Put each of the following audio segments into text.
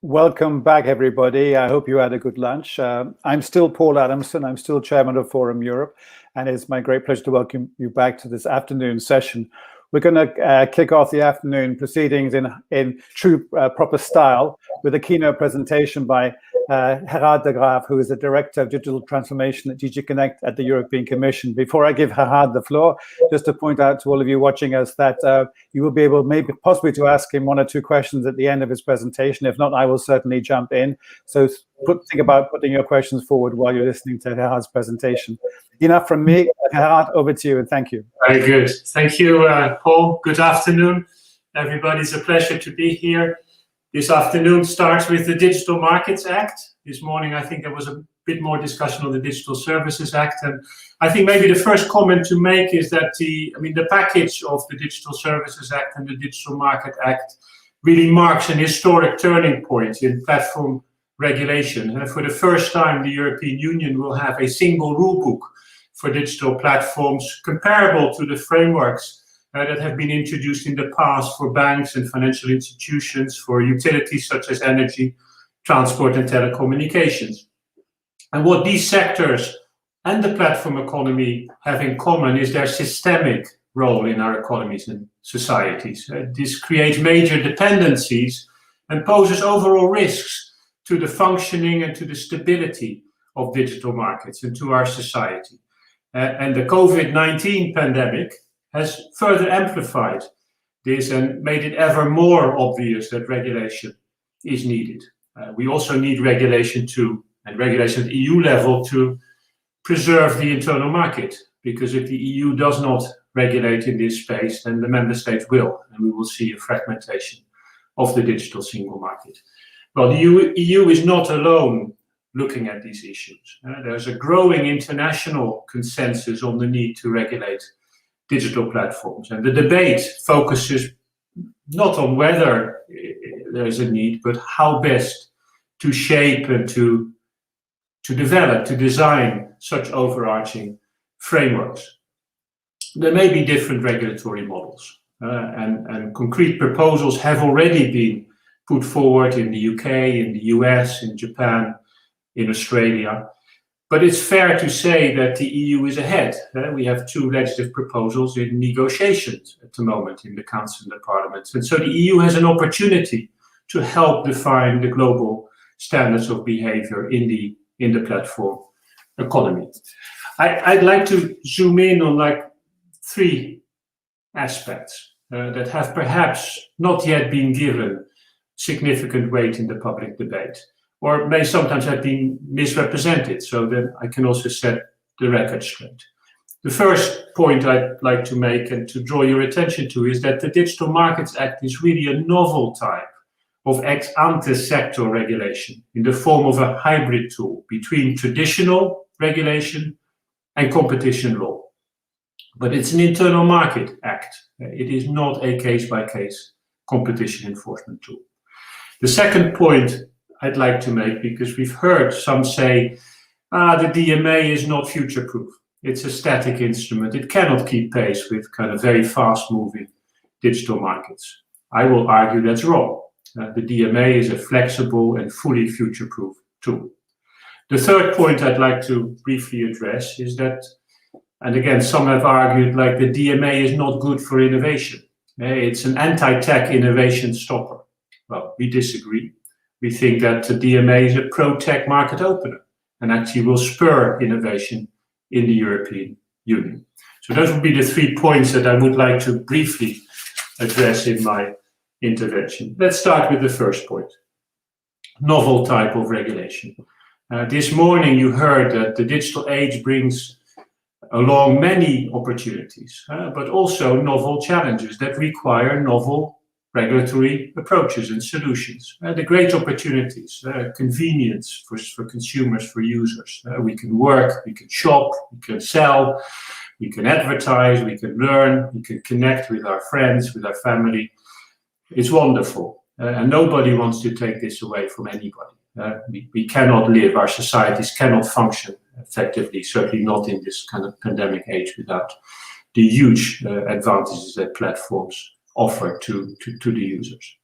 Welcome back, everybody. I hope you had a good lunch. I'm still Paul Adamson. I'm still chairman of Forum Europe, and it's my great pleasure to welcome you back to this afternoon session. We're going to kick off the afternoon proceedings in true proper style with a keynote presentation by Gerard de Graaf, who is the Director of Digital Transformation at DG Connect at the European Commission. Before I give Gerard the floor, just to point out to all of you watching us that you will be able possibly to ask him one or two questions at the end of his presentation. If not, I will certainly jump in. So think about putting your questions forward while you're listening to Gerard's presentation. Enough from me. Gerard, over to you, and thank you. Very good. Thank you, Paul. Good afternoon, everybody. It's a pleasure to be here. This afternoon starts with the Digital Markets Act. This morning, I think there was a bit more discussion on the Digital Services Act. And I think maybe the first comment to make is that the package of the Digital Services Act and the Digital Market Act really marks an historic turning point in platform regulation. And for the first time, the European Union will have a single rule book for digital platforms comparable to the frameworks that have been introduced in the past for banks and financial institutions, for utilities such as energy, transport and telecommunications. And what these sectors and the platform economy have in common is their systemic role in our economies and societies. This creates major dependencies and poses overall risks to the functioning and to the stability of digital markets and to our society. And the COVID-19 pandemic has further amplified this and made it ever more obvious that regulation is needed. We also need regulation at the EU level to preserve the internal market, because if the EU does not regulate in this space, then the member states will, and we will see a fragmentation of the digital single market. Well, the EU is not alone looking at these issues. There's a growing international consensus on the need to regulate digital platforms. And the debate focuses not on whether there's a need, but how best to shape and to develop, to design such overarching frameworks. There may be different regulatory models, and concrete proposals have already been put forward in the UK, in the US, in Japan, in Australia. But it's fair to say that the EU is ahead. We have two legislative proposals in negotiations at the moment in the Council and the Parliament. And so the EU has an opportunity to help define the global standards of behavior in the platform economy. I'd like to zoom in on three aspects that have perhaps not yet been given significant weight in the public debate, or may sometimes have been misrepresented, so that I can also set the record straight. The first point I'd like to make and to draw your attention to is that the Digital Markets Act is really a novel type of ex-ante sector regulation in the form of a hybrid tool between traditional regulation and competition law. But it's an internal market act. It is not a case-by-case competition enforcement tool. The second point I'd like to make, because we've heard some say, the DMA is not future-proof. It's a static instrument. It cannot keep pace with kind of very fast-moving digital markets. I will argue that's wrong. The DMA is a flexible and fully future-proof tool. The third point I'd like to briefly address is that, and again, some have argued the DMA is not good for innovation. It's an anti-tech innovation stopper. Well, we disagree. We think that the DMA is a pro-tech market opener and actually will spur innovation in the European Union. So those would be the 3 points that I would like to briefly address in my intervention. Let's start with the first point, novel type of regulation. This morning you heard that the digital age brings along many opportunities, but also novel challenges that require novel regulatory approaches and solutions. The great opportunities, convenience for consumers, for users. We can work, we can shop, we can sell, we can advertise, we can learn, we can connect with our friends, with our family. It's wonderful, and nobody wants to take this away from anybody. We cannot live, our societies cannot function effectively, certainly not in this kind of pandemic age, without the huge advantages that platforms offer to the users.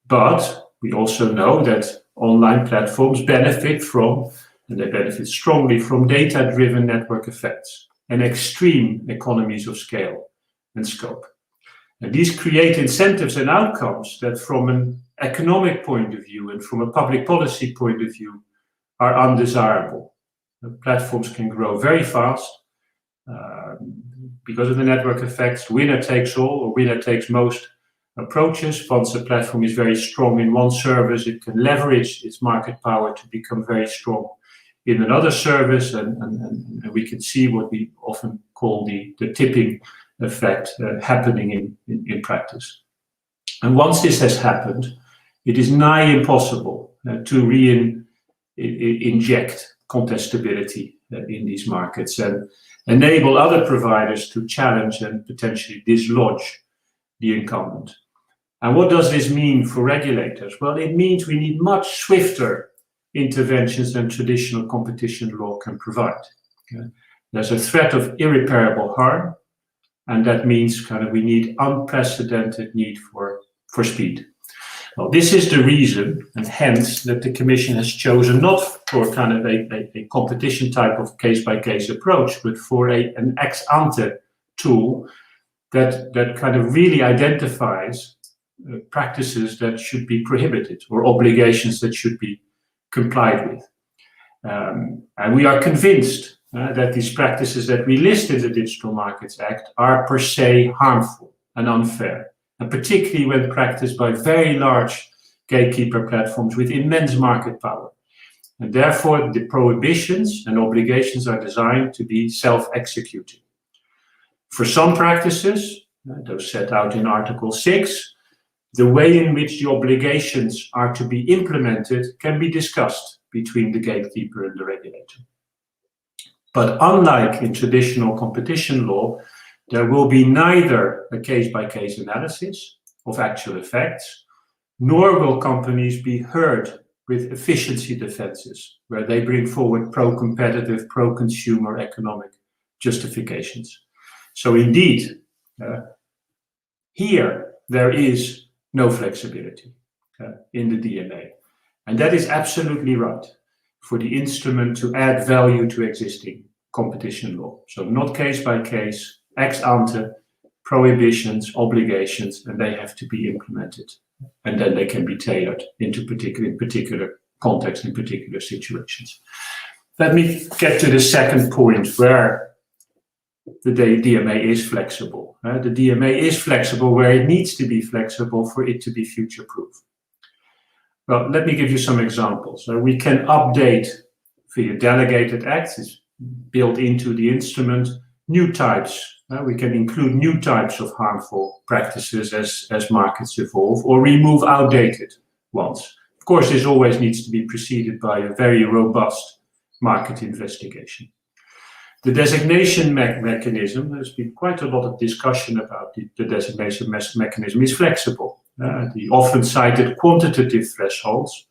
But We also know that online platforms benefit from, and they benefit strongly from, data-driven network effects and extreme economies of scale and scope. And these create incentives and outcomes that from an economic point of view and from a public policy point of view are undesirable. The platforms can grow very fast because of the network effects, winner takes all or winner takes most approaches. Once a platform is very strong in one service, it can leverage its market power to become very strong in another service, and we can see what we often call the tipping effect happening in practice. And once this has happened, it is nigh impossible to inject contestability in these markets and enable other providers to challenge and potentially dislodge the incumbent. And what does this mean for regulators? Well, it means we need much swifter interventions than traditional competition law can provide. Okay? There's a threat of irreparable harm, and that means we need unprecedented need for speed. Well, this is the reason, and hence, that the Commission has chosen not for a competition type of case-by-case approach, but for an ex-ante tool that really identifies practices that should be prohibited or obligations that should be complied with. And we are convinced that these practices that we list in the Digital Markets Act are per se harmful and unfair, and particularly when practiced by very large gatekeeper platforms with immense market power. And therefore, the prohibitions and obligations are designed to be self-executing. For some practices, those set out in Article 6, the way in which the obligations are to be implemented can be discussed between the gatekeeper and the regulator. But unlike in traditional competition law, there will be neither a case-by-case analysis of actual effects, nor will companies be heard with efficiency defenses, where they bring forward pro-competitive, pro-consumer economic justifications. So indeed, here there is no flexibility in the DMA. And that is absolutely right for the instrument to add value to existing competition law. So not case by case, ex ante, prohibitions, obligations, and they have to be implemented. And then they can be tailored into particular context, in particular situations. Let me get to the second point where the DMA is flexible. The DMA is flexible where it needs to be flexible for it to be future-proof. Well, let me give you some examples. We can update via delegated acts, it's built into the instrument, new types. We can include new types of harmful practices as markets evolve, or remove outdated ones. Of course, this always needs to be preceded by a very robust market investigation. The designation mechanism, there's been quite a lot of discussion about the designation mechanism, is flexible. The often cited quantitative thresholds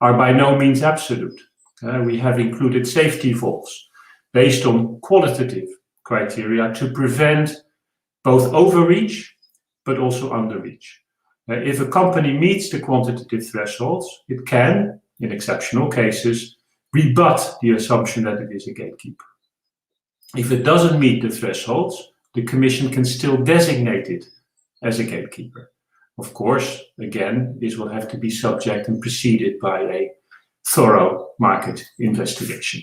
are by no means absolute. We have included safety valves based on qualitative criteria to prevent both overreach but also underreach. If a company meets the quantitative thresholds, it can, in exceptional cases, rebut the assumption that it is a gatekeeper. If it doesn't meet the thresholds, the Commission can still designate it as a gatekeeper. Of course, again, this will have to be subject and preceded by a thorough market investigation.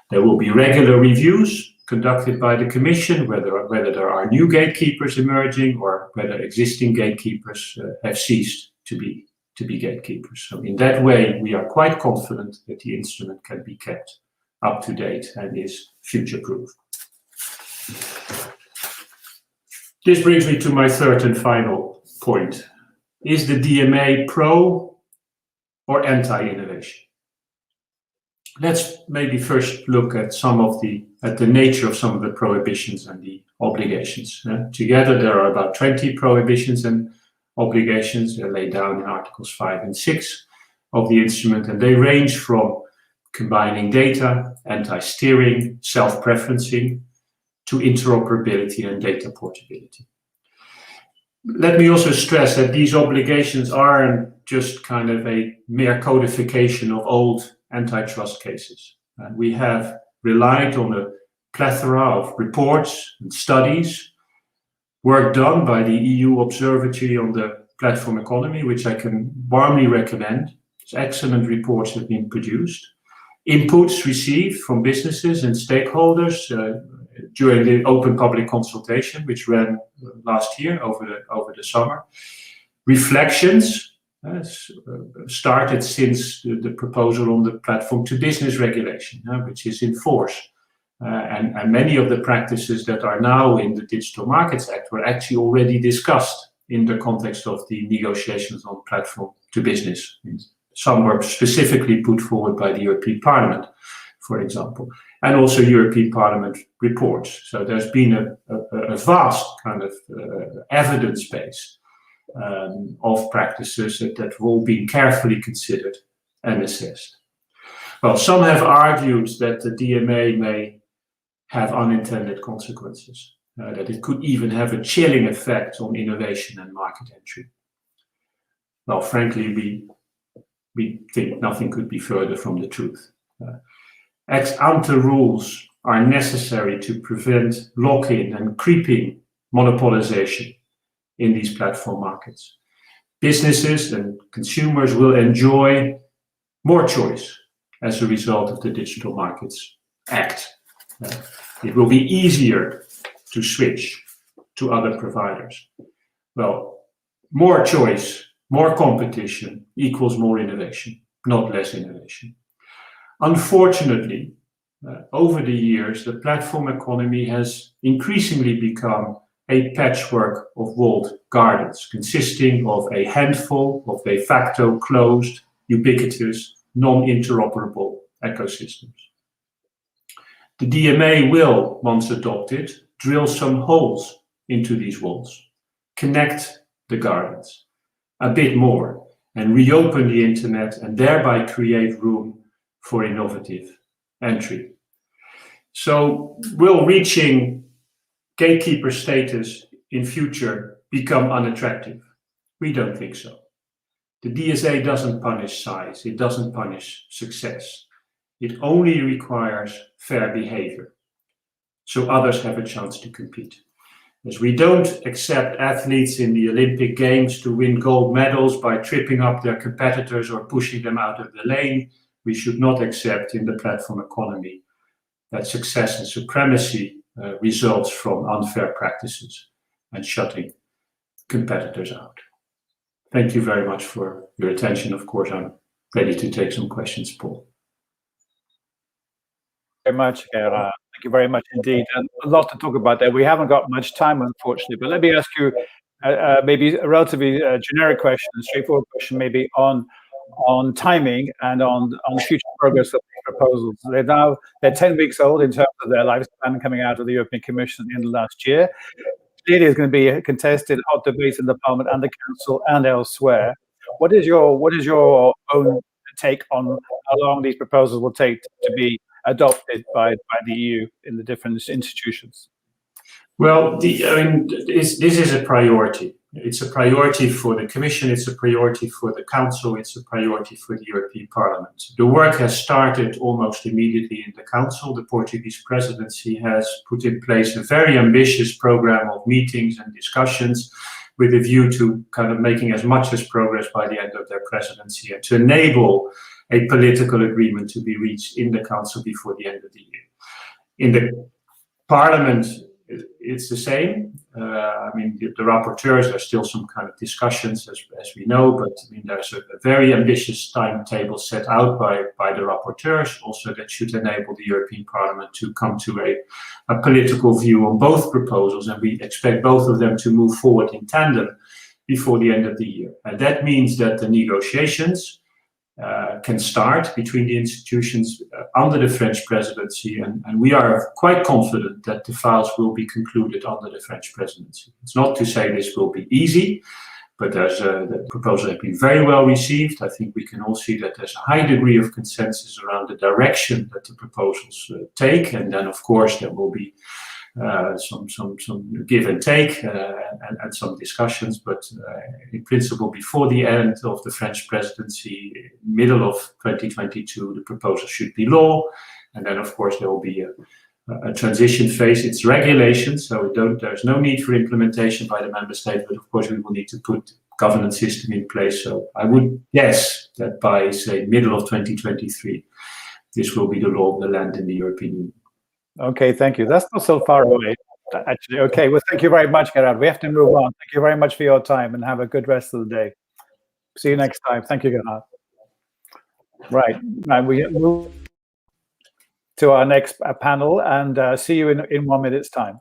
There will be regular reviews conducted by the Commission, whether there are new gatekeepers emerging or whether existing gatekeepers have ceased to be gatekeepers. So in that way, we are quite confident that the instrument can be kept up to date and is future-proof. This brings me to my third and final point. Is the DMA pro or anti-innovation? Let's maybe first look at the nature of some of the prohibitions and the obligations. Together, there are about 20 prohibitions and obligations. They're laid down in Articles 5 and 6 of the instrument, and they range from combining data, anti-steering, self-preferencing, to interoperability and data portability. Let me also stress that these obligations are, and just kind of a mere codification of old antitrust cases. We have relied on a plethora of reports and studies, work done by the EU Observatory on the platform economy, which I can warmly recommend. Excellent reports have been produced. Inputs received from businesses and stakeholders during the open public consultation, which ran last year over the summer. Reflections started since the proposal on the platform to business regulation, which is in force. And many of the practices that are now in the Digital Markets Act were actually already discussed in the context of the negotiations on platform to business. Some were specifically put forward by the European Parliament, for example, and also European Parliament reports. So there's been a vast kind of evidence base of practices that have all been carefully considered and assessed. Well, some have argued that the DMA may have unintended consequences, that it could even have a chilling effect on innovation and market entry. Well, frankly, we think nothing could be further from the truth. Ex ante rules are necessary to prevent lock-in and creeping monopolization in these platform markets. Businesses and consumers will enjoy more choice as a result of the Digital Markets Act. It will be easier to switch to other providers. Well, more choice, more competition equals more innovation, not less innovation. Unfortunately, over the years, the platform economy has increasingly become a patchwork of walled gardens, consisting of a handful of de facto closed, ubiquitous, non-interoperable ecosystems. The DMA will, once adopted, drill some holes into these walls, connect the gardens a bit more, and reopen the internet and thereby create room for innovative entry. So will reaching gatekeeper status in future become unattractive? We don't think so. The DSA doesn't punish size, it doesn't punish success. It only requires fair behavior, so others have a chance to compete. As we don't accept athletes in the Olympic Games to win gold medals by tripping up their competitors or pushing them out of the lane, we should not accept in the platform economy that success and supremacy results from unfair practices and shutting competitors out. Thank you very much for your attention. Of course, I'm ready to take some questions, Paul. Very much, Gerard. Thank you very much indeed. And a lot to talk about there. We haven't got much time, unfortunately, but let me ask you maybe a relatively generic question, a straightforward question, maybe on timing and on future progress of these proposals. They're 10 weeks old in terms of their lifespan coming out of the European Commission in the last year. Clearly, there's going to be a contested hot debates in the Parliament and the Council and elsewhere. What is your own take on how long these proposals will take to be adopted by the EU in the different institutions? Well, this is a priority. It's a priority for the Commission, it's a priority for the Council, it's a priority for the European Parliament. The work has started almost immediately in the Council. The Portuguese presidency has put in place a very ambitious program of meetings and discussions with a view to kind of making as much as progress by the end of their presidency and to enable a political agreement to be reached in the Council before the end of the year. In the Parliament, it's the same. The rapporteurs, there's still some kind of discussions as we know, but there's a very ambitious timetable set out by the rapporteurs, also that should enable the European Parliament to come to a political view on both proposals, and we expect both of them to move forward in tandem before the end of the year. And that means that the negotiations can start between the institutions under the French presidency, and we are quite confident that the files will be concluded under the French presidency. It's not to say this will be easy, but the proposal has been very well received. I think we can all see that there's a high degree of consensus around the direction that the proposals take, and then of course there will be some give and take and some discussions, but in principle, before the end of the French presidency, middle of 2022, the proposal should be law, and then of course there will be a transition phase. It's regulation, so there's no need for implementation by the member state, but of course we will need to put governance system in place. So I would guess that by, say, middle of 2023, this will be the law of the land in the European Union. Okay, thank you. That's not so far away, actually. Okay, well, thank you very much, Gerard. We have to move on. Thank you very much for your time, and have a good rest of the day. See you next time. Thank you, Gerard. Right, now we move to our next panel, and see you in 1 minute's time.